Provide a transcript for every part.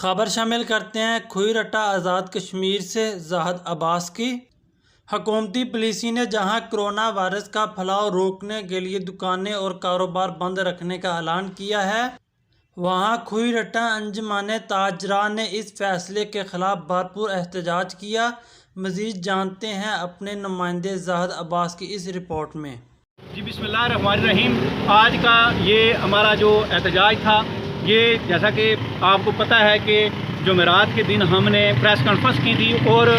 खबर शामिल करते हैं खुई रट्टा आज़ाद कश्मीर से ज़ाहिद अब्बास की। हुकूमती पुलिस ने जहां कोरोना वायरस का फैलाव रोकने के लिए दुकानें और कारोबार बंद रखने का ऐलान किया है, वहां खुई रट्टा अंजुमन ताजरान ने इस फैसले के खिलाफ भरपूर एहतजाज किया। मज़ीद जानते हैं अपने नुमाइंदे ज़ाहिद अब्बास की इस रिपोर्ट में। जी बिस्मिल्लाहिर्रहमानिर्रहीम। आज का ये हमारा जो एहतजाज था, ये जैसा कि आपको पता है कि जुमेरात के दिन हमने प्रेस कॉन्फ्रेंस की थी और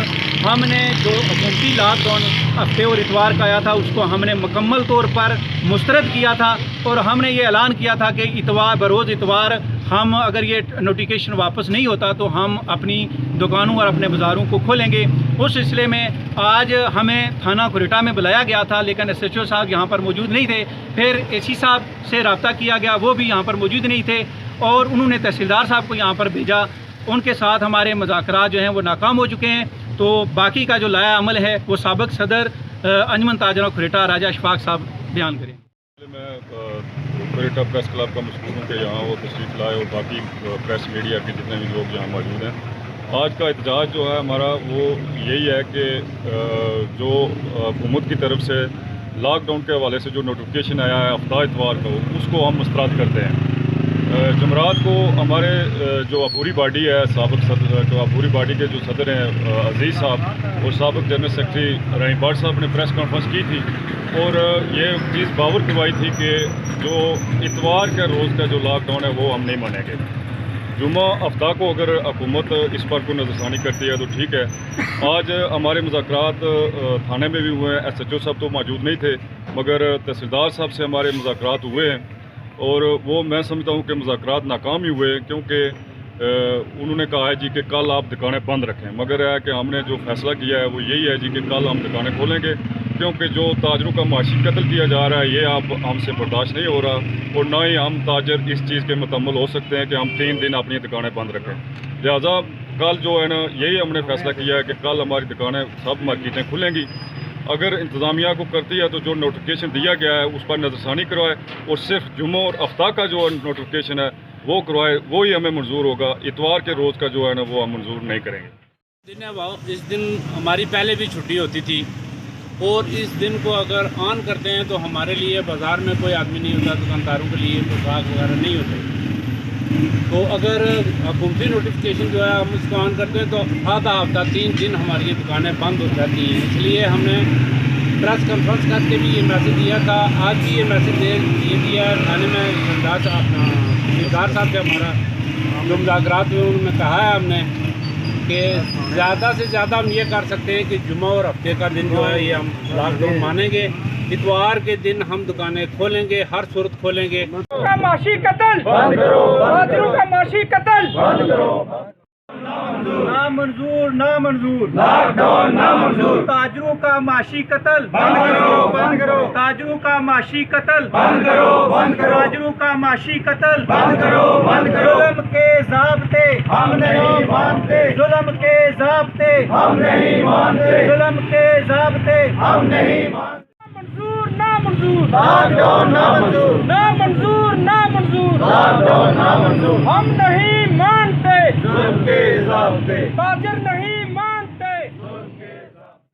हमने जो हुकूमती लॉकडाउन हफ्ते और इतवार का आया था उसको हमने मुकम्मल तौर पर मुस्तरद किया था और हमने ये ऐलान किया था कि इतवार बरोज़ इतवार हम अगर ये नोटिफिकेशन वापस नहीं होता तो हम अपनी दुकानों और अपने बाज़ारों को खोलेंगे। उस सिलसिले में आज हमें थाना कुरेटा में बुलाया गया था, लेकिन SHO साहब यहाँ पर मौजूद नहीं थे। फिर AC साहब से रब्ता किया गया, वो भी यहाँ पर मौजूद नहीं थे और उन्होंने तहसीलदार साहब को यहाँ पर भेजा। उनके साथ हमारे मुज़ाकरात जो हैं वो नाकाम हो चुके हैं। तो बाकी का जो लाया अमल है वो साबिक़ सदर अंजुमन ताजरान कुरेटा राजा अशफाक साहब बयान करें। मैं कुरेटा प्रेस क्लब का मशहूर हूँ कि यहाँ वो तशरीफ़ लाए और बाकी प्रेस मीडिया के जितने भी लोग यहाँ मौजूद हैं। आज का एहतजाज जो है हमारा वो यही है कि जो हुकूमत की तरफ से लॉकडाउन के हवाले से जो नोटिफिकेशन आया है हफ्ता इतवार को, उसको हम मुस्तरद करते हैं। जुमरात को हमारे जो अबूरी बॉडी है, साबिक़ सदर जो अबूरी बॉडी के जो सदर हैं अजीज़ साहब और साबिक़ जनरल सेक्रेटरी रहीम भट्ट साहब ने प्रेस कॉन्फ्रेंस की थी और ये चीज़ बावर करवाई थी कि जो इतवार के रोज़ का जो लॉकडाउन है वो हम नहीं मानेंगे। जुम्मा हफ्ता को अगर हुकूमत इस पर कोई नज़रसानी करती है तो ठीक है। आज हमारे मुज़ाकरात थाने में भी हुए हैं। SHO साहब तो मौजूद नहीं थे, मगर तहसीलदार साहब से हमारे मुज़ाकरात हुए हैं और वो मैं समझता हूँ कि मुज़ाकरात नाकाम ही हुए, क्योंकि उन्होंने कहा है जी कि कल आप दुकानें बंद रखें, मगर है कि हमने जो फ़ैसला किया है वो यही है जी कि कल हम दुकानें खोलेंगे, क्योंकि जो ताजरों का माशी कत्ल किया जा रहा है ये आप हमसे बर्दाश्त नहीं हो रहा और ना ही हम ताजर इस चीज़ के मुकम्मल हो सकते हैं कि हम 3 दिन अपनी दुकानें बंद रखें। लिहाजा कल जो है ना, यही हमने फ़ैसला किया है कि कल हमारी दुकानें सब मार्केटें खुलेंगी। अगर इंतज़ामिया को करती है तो जो नोटिफिकेशन दिया गया है उस पर नज़रसानी करवाए और सिर्फ जुम्मा और हफ्ता का जो नोटिफिकेशन है वो करवाए, वो ही हमें मंजूर होगा। इतवार के रोज़ का जो है ना वो हम मंजूर नहीं करेंगे। दिन है वो, इस दिन हमारी पहले भी छुट्टी होती थी और इस दिन को अगर ऑन करते हैं तो हमारे लिए बाज़ार में कोई आदमी नहीं होता, दुकानदारों के लिए कोई ग्राहक वगैरह नहीं होते। तो अगर हुकूमती नोटिफिकेशन जो है हम उसको ऑन करते हैं तो आधा हफ्ता 3 दिन हमारी दुकानें बंद हो जाती हैं। इसलिए हमने प्रेस कॉन्फ्रेंस करके भी ये मैसेज दिया था, आज भी ये मैसेज ये दिया है थाने में। तहसीलदार साहब से हमारा जो मुज़ाकरात हुए उन्होंने कहा है हमने कि ज़्यादा से ज़्यादा हम ये कर सकते हैं कि जुम्मा और हफ्ते का दिन जो है ये हम लॉकडाउन मानेंगे। इतवार के दिन हम दुकानें खोलेंगे, हर सूरत खोलेंगे। का माशी कत्ल बंद करो, ताजरों का माशी कत्ल बंद करो। ना मंजूर, ना मंजूर, लॉकडाउन ना मंजूर। ताजरों का माशी कत्ल बंद करो, बंद करो। ताजरों का माशी कत्ल बंद करो, बंद करो। ताजरों का माशी कत्ल बंद करो, बंद करो। जुल्म के ज़ाब्ते हम नहीं मानते, जुल्म के ज़ाब्ते हम नहीं मानते, जुल्म के ज़ाब्ते हम नहीं मानते। मंजूर, ना मंजूर, लॉकडाउन ना मंजूर, ना मंजूर, ना मंजूर, लॉकडाउन ना मंजूर। हम नहीं मानते, जुल्म के हिसाब से ताजर नहीं